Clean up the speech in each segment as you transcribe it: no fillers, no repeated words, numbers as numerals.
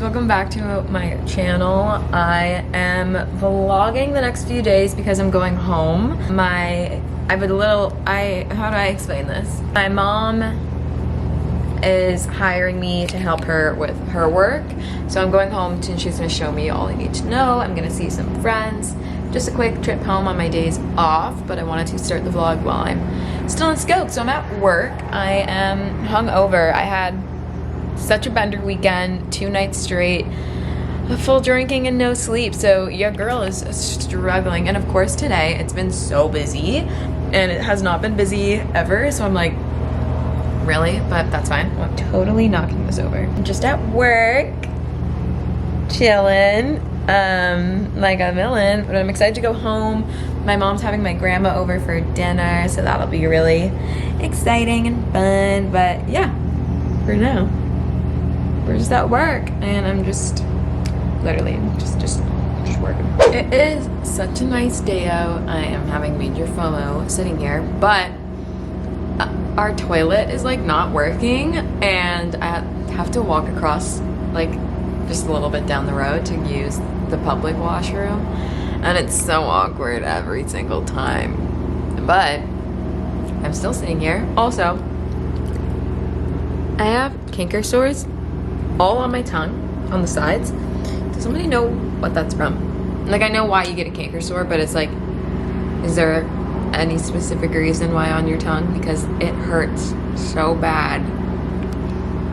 welcome back to my channel. I am vlogging the next few days because I'm going home. How do I explain this? My mom is hiring me to help her with her work. So I'm going home and she's gonna show me all I need to know. I'm gonna see some friends. Just a quick trip home on my days off, but I wanted to start the vlog while I'm still in Skoke. So I'm at work. I am hungover. I had such a bender weekend, 2 nights straight, full drinking and no sleep. So your girl is struggling. And of course today it's been so busy and it has not been busy ever. So I'm like, really? But that's fine. I'm totally knocking this over. I'm just at work, chilling, like a villain, but I'm excited to go home. My mom's having my grandma over for dinner, so that'll be really exciting and fun. But yeah, for now, we're just at work and I'm just literally just working. It is such a nice day out. I am having major FOMO sitting here, but our toilet is like not working and I have to walk across like just a little bit down the road to use the public washroom, and it's so awkward every single time, but I'm still sitting here. Also, I have canker sores all on my tongue, on the sides. Does somebody know what that's from? Like, I know why you get a canker sore, but it's like, is there any specific reason why on your tongue? Because it hurts so bad.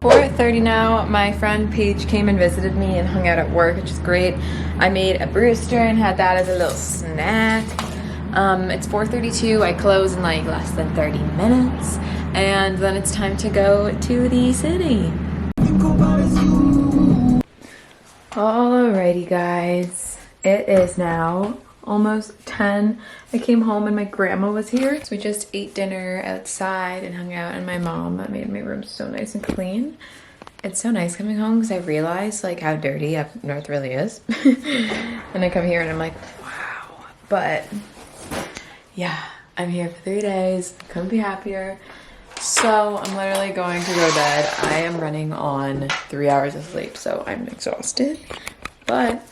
4:30 now. My friend Paige came and visited me and hung out at work, which is great. I made a brewster and had that as a little snack. It's 4:32. I close in like less than 30 minutes, and then it's time to go to the city. Alrighty guys, it is now almost 10. I came home and my grandma was here, so we just ate dinner outside and hung out, and my mom made my room so nice and clean. It's so nice coming home because I realized like how dirty up north really is. And I come here and I'm like, wow. But yeah, I'm here for 3 days. Couldn't be happier. So I'm literally going to go to bed. I am running on 3 hours of sleep, so I'm exhausted. But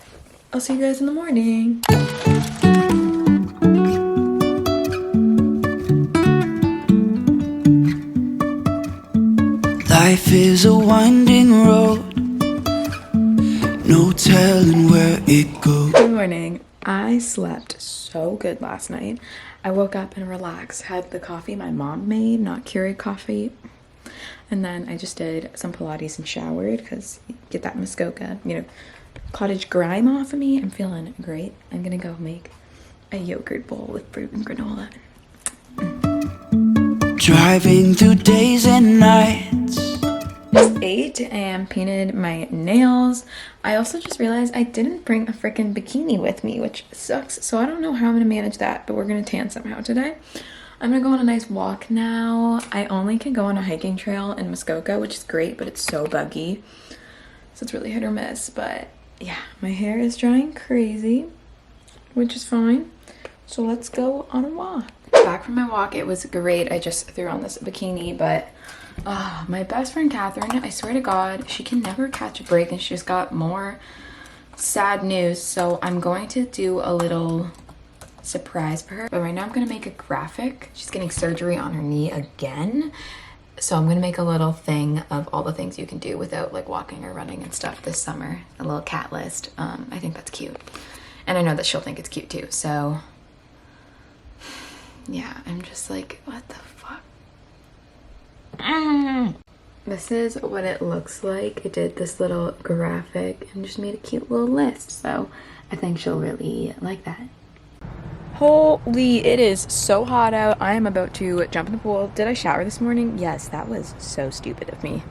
I'll see you guys in the morning. Life is a winding road, no telling where it goes. Good morning. I slept so good last night. I woke up and relaxed, had the coffee my mom made, not Keurig coffee. And then I just did some Pilates and showered because you get that Muskoka, cottage grime off of me. I'm feeling great. I'm gonna go make a yogurt bowl with fruit and granola. Driving through days and nights. Just ate and painted my nails. I also just realized I didn't bring a freaking bikini with me, which sucks. So I don't know how I'm gonna manage that, but we're gonna tan somehow today. I'm gonna go on a nice walk now. I only can go on a hiking trail in Muskoka, which is great, but it's so buggy. So it's really hit or miss, but yeah, my hair is drying crazy, which is fine. So let's go on a walk. Back from my walk, it was great. I just threw on this bikini, but my best friend Catherine, I swear to God, she can never catch a break, and she just got more sad news. So I'm going to do a little surprise for her. But right now I'm gonna make a graphic. She's getting surgery on her knee again. So I'm gonna make a little thing of all the things you can do without like walking or running and stuff this summer. A little cat list. I think that's cute. And I know that she'll think it's cute too. So yeah, I'm just like, what the fuck? This is what it looks like. I did this little graphic and just made a cute little list. So I think she'll really like that. Holy, it is so hot out. I am about to jump in the pool. Did I shower this morning? Yes, that was so stupid of me.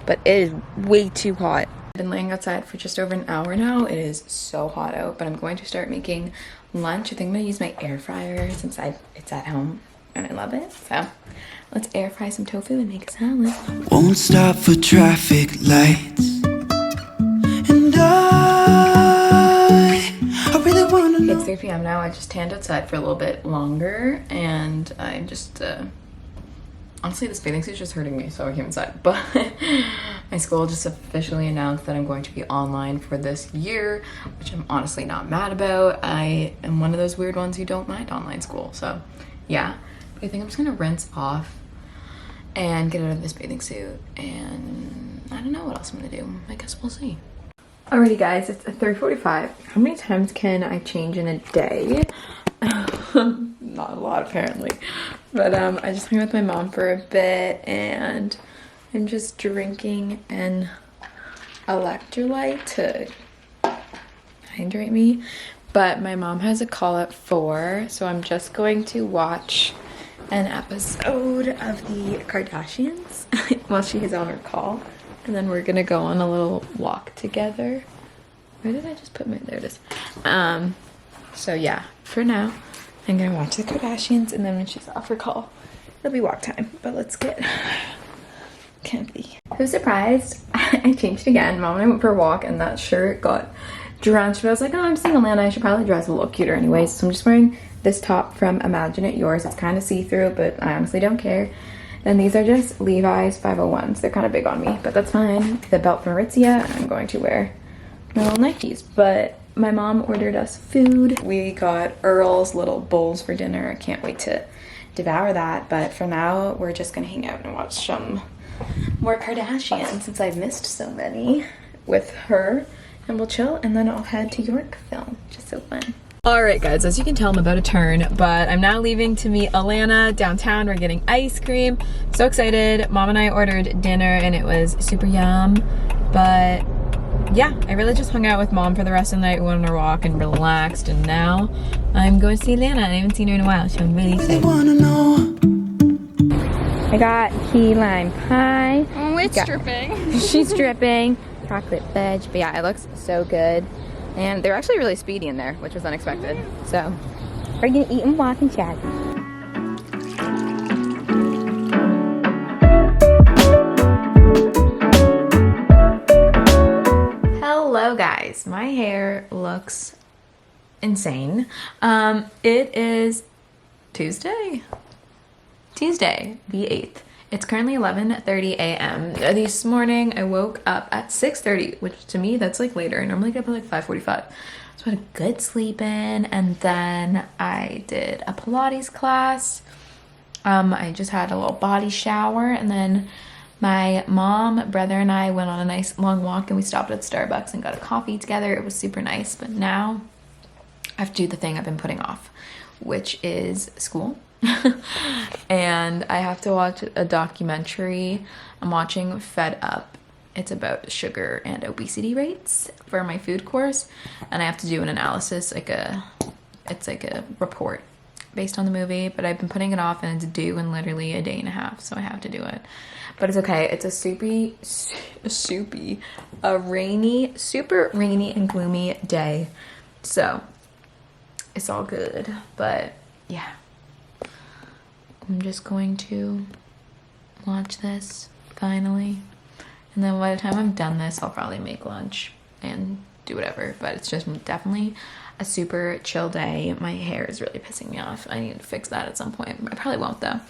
But it is way too hot. I've been laying outside for just over an hour now. It is so hot out, but I'm going to start making lunch. I think I'm gonna use my air fryer since it's at home and I love it. So let's air fry some tofu and make a salad. Won't stop for traffic lights. And I really wanna know. It's 3 p.m. now. I just tanned outside for a little bit longer and I'm just Honestly, this bathing suit's just hurting me, so I came inside. But my school just officially announced that I'm going to be online for this year, which I'm honestly not mad about. I am one of those weird ones who don't mind online school, so yeah. But I think I'm just gonna rinse off and get out of this bathing suit, and I don't know what else I'm gonna do. I guess we'll see. Alrighty guys, it's 3:45. How many times can I change in a day? Not a lot apparently. But I just hung out with my mom for a bit and I'm just drinking an electrolyte to hydrate me. But my mom has a call at 4, so I'm just going to watch an episode of the Kardashians while she's on her call. And then we're gonna go on a little walk together. Where did I just put my, there it is. So yeah, for now, I'm gonna watch the Kardashians, and then when she's off her call, it'll be walk time. But let's get comfy. Who's surprised? I changed again. Mom and I went for a walk, and that shirt got drenched. But I was like, oh, I'm single, Lana. I should probably dress a little cuter anyways. So I'm just wearing this top from Imagine It Yours. It's kind of see-through, but I honestly don't care. And these are just Levi's 501s. They're kind of big on me, but that's fine. The belt from Aritzia, I'm going to wear my little Nikes. But my mom ordered us food. We got Earl's little bowls for dinner. I can't wait to devour that. But for now, we're just gonna hang out and watch some more Kardashians since I've missed so many with her. And we'll chill, and then I'll head to Yorkville, which is so fun. Alright guys, as you can tell, I'm about to turn, but I'm now leaving to meet Alana downtown. We're getting ice cream. So excited. Mom and I ordered dinner and it was super yum. But yeah, I really just hung out with Mom for the rest of the night, went on our walk and relaxed, and now I'm going to see Alana. I haven't seen her in a while, so I'm really excited. I got key lime pie. Oh, it's dripping. She's dripping. Chocolate fudge. But yeah, it looks so good. And they're actually really speedy in there, which was unexpected. So, we're gonna eat and walk and chat. Hello guys, my hair looks insane. It is Tuesday the 8th. It's currently 11:30 a.m. This morning I woke up at 6:30, which to me that's like later. I normally get up at like 5:45. So I had a good sleep in, and then I did a Pilates class. I just had a little body shower, and then my mom, brother, and I went on a nice long walk, and we stopped at Starbucks and got a coffee together. It was super nice, but now I have to do the thing I've been putting off, which is school. And I have to watch a documentary. I'm watching Fed Up. It's about sugar and obesity rates for my food course, and I have to do an analysis, it's like a report based on the movie, but I've been putting it off and it's due in literally a day and a half, so I have to do it. But it's okay. It's a super rainy and gloomy day, so it's all good. But yeah, I'm just going to watch this finally, and then by the time I'm done this, I'll probably make lunch and do whatever. But it's just definitely a super chill day. My hair is really pissing me off. I need to fix that at some point. I probably won't though.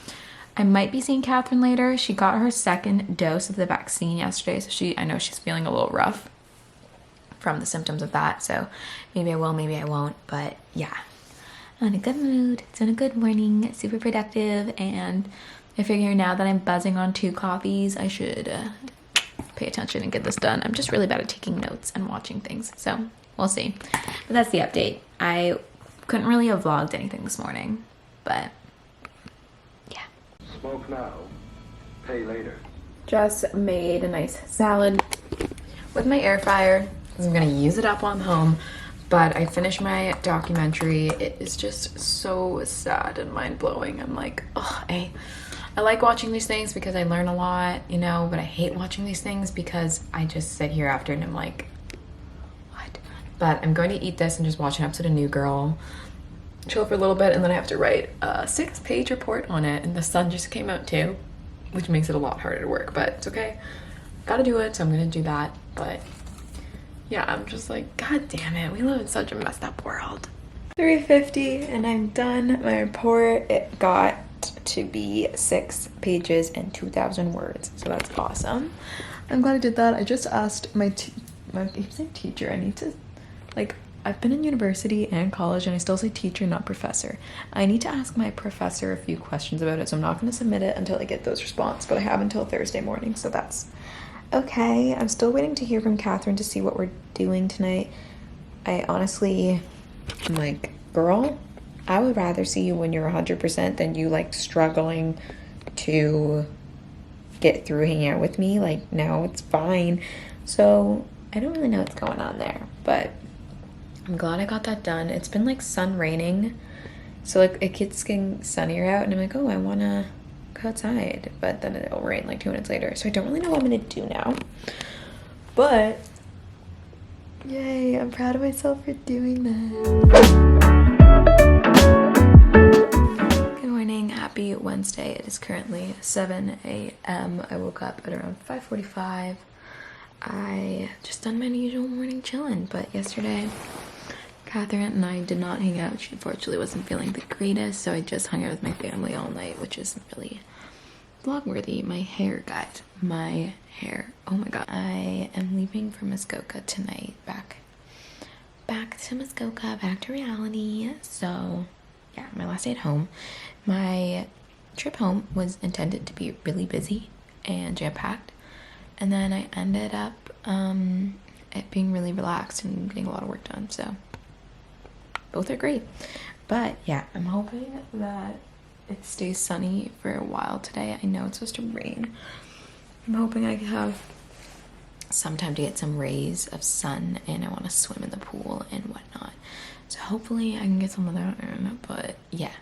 I might be seeing Catherine later. She got her second dose of the vaccine yesterday, so I know she's feeling a little rough from the symptoms of that. So maybe I will, maybe I won't. But yeah, I'm in a good mood. It's been a good morning, super productive, and I figure now that I'm buzzing on 2 coffees, I should pay attention and get this done. I'm just really bad at taking notes and watching things, so we'll see. But that's the update. I couldn't really have vlogged anything this morning, but yeah. Smoke now, pay later. Just made a nice salad with my air fryer. I'm gonna use it up while I'm home. But I finished my documentary. It is just so sad and mind-blowing. I'm like, oh, I like watching these things because I learn a lot, you know, but I hate watching these things because I just sit here after and I'm like, what? But I'm going to eat this and just watch an episode of New Girl, chill for a little bit, and then I have to write a 6-page report on it, and the sun just came out too, which makes it a lot harder to work, but it's okay. Gotta do it, so I'm gonna do that. But yeah, I'm just like, god damn it, we live in such a messed up world. 3:50 and I'm done. My report, it got to be 6 pages and 2,000 words. So that's awesome. I'm glad I did that. I just asked my teacher. I need to, like, I've been in university and college and I still say teacher, not professor. I need to ask my professor a few questions about it, so I'm not going to submit it until I get those responses, but I have until Thursday morning, so that's okay. I'm still waiting to hear from Catherine to see what we're doing tonight. I honestly, I'm like, girl, I would rather see you when you're 100% than you like struggling to get through hanging out with me. Like, now it's fine. So I don't really know what's going on there, but I'm glad I got that done. It's been like sun raining, so like it gets getting sunnier out and I'm like, oh, I want to go outside, but then it'll rain like 2 minutes later, so I don't really know what I'm gonna do now. But yay, I'm proud of myself for doing that. Good morning, happy Wednesday. It is currently 7 a.m. I woke up at around 5:45. I just done my usual morning chilling, but yesterday Catherine and I did not hang out. She unfortunately wasn't feeling the greatest, so I just hung out with my family all night, which isn't really vlog-worthy. My hair, guys. My hair. Oh my god. I am leaving for Muskoka tonight. Back to Muskoka, back to reality. So, yeah, my last day at home. My trip home was intended to be really busy and jam-packed, and then I ended up it being really relaxed and getting a lot of work done, so both are great. But yeah, I'm hoping that it stays sunny for a while today. I know it's supposed to rain. I'm hoping I have some time to get some rays of sun, and I want to swim in the pool and whatnot. So hopefully I can get some of that in. But yeah,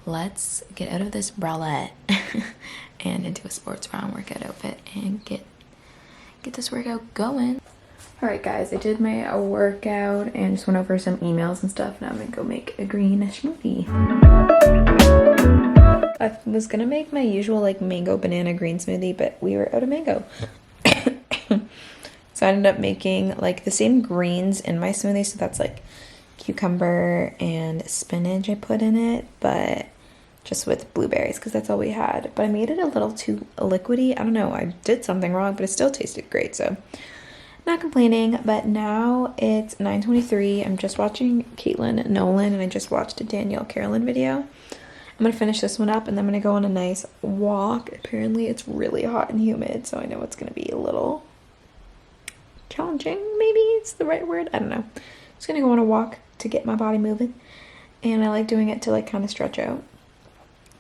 let's get out of this bralette and into a sports bra and workout outfit and get this workout going. Alright guys, I did my workout and just went over some emails and stuff. Now I'm gonna go make a green smoothie. I was gonna make my usual like mango banana green smoothie, but we were out of mango. So I ended up making like the same greens in my smoothie, so that's like cucumber and spinach I put in it, but just with blueberries because that's all we had. But I made it a little too liquidy. I don't know, I did something wrong, but it still tasted great, so not complaining. But now it's 9:23. I'm just watching Caitlin Nolan and I just watched a Danielle Carolyn video. I'm gonna finish this one up and then I'm gonna go on a nice walk. Apparently it's really hot and humid, so I know it's gonna be a little challenging, maybe it's the right word, I don't know. Just gonna go on a walk to get my body moving, and I like doing it to like kind of stretch out.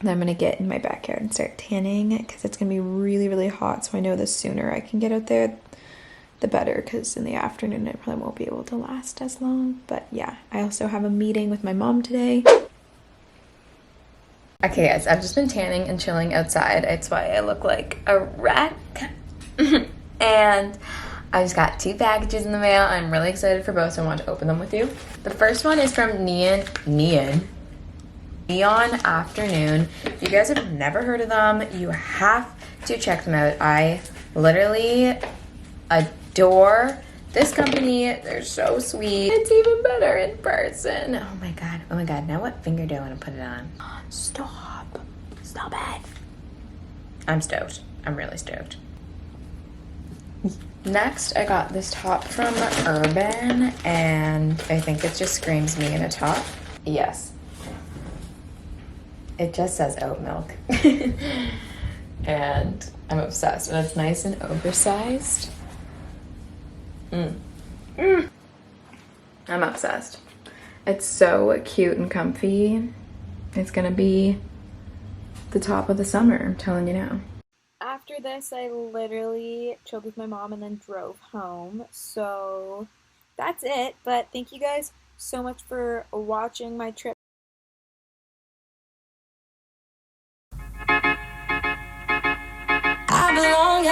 Then I'm gonna get in my backyard and start tanning because it's gonna be really, really hot, so I know the sooner I can get out there the better, because in the afternoon I probably won't be able to last as long. But yeah, I also have a meeting with my mom today. Okay guys, I've just been tanning and chilling outside. It's why I look like a wreck. And I just got 2 packages in the mail. I'm really excited for both, so I want to open them with you. The first one is from Neon Afternoon. If you guys have never heard of them, you have to check them out. I literally adore this company. They're so sweet. It's even better in person. Oh my god. Now what finger do I want to put it on? Stop it. I'm stoked. I'm really stoked. Next, I got this top from Urban, and I think it just screams me in a top. Yes. It just says oat milk. And I'm obsessed. And it's nice and oversized. I'm obsessed. It's so cute and comfy. It's gonna be the top of the summer, I'm telling you now. After this, I literally chilled with my mom and then drove home. So that's it. But thank you guys so much for watching my trip. I belong